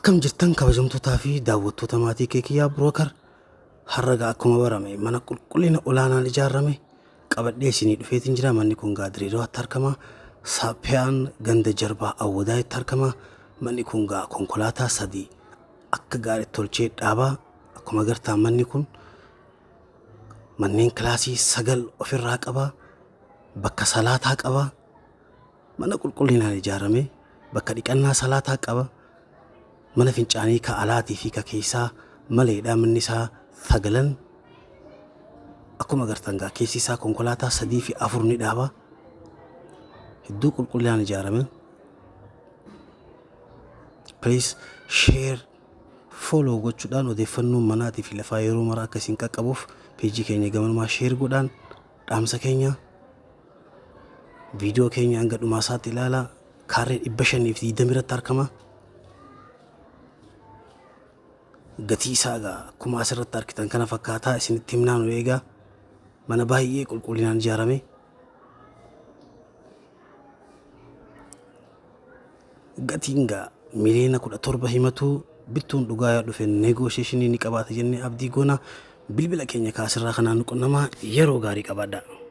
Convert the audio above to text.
Akkam jirtan kabajamtootaa fi daawwattoota maatii keekiyyaa Brookar harraga akkuma barame mana qulqullina olaanaan ijaarame qabadhee isinii dhufeetiin jira. Manni kun Diriidawaatti argama. Saaphiyaan ganda jarbaa Awwadaatti argama. Manni kun konkolaataa sadii akka gaariitti tolchee dhaabaa. Akkuma agartan manni kun manneen kilaasii 9 ofirraa qaba. Bakka salaataa qaba. Mana qulqullinaan ijaarame bakka dhiqannaa salaataa qaba. Mana fincaanii ka alaatii fi ka keessaa maleedhaa manni isaa 9 akkuma agartan keessi isaa konkolaataa 3 fi 4 ni dhaaba. Hedduu qulqullinaan ijaarame. Please share follow gochuudhaan odeeffannoo manaatii fi lafaa yeroo maraa akka isin qaqqabuuf peejii keenya gamanumaa share godhaan dhaamsa keenya viidiyoo keenya hanga dhumaa isaatti ilaalaa. Kaarree 520 irratti argama. Gatii isaa akkuma asirratti argitan kana fakkaataa isinitti himnaan eegaa mana baay'ee qulqullinaan ijaarame. Gatiin miliyoona 17 himatu bittuun dhugaa dhufe negotiation ni qabaata jennee abdii goona. Bilbila keenya kaasirraa kanaan quunnamaa yeroo gaarii qabaadha.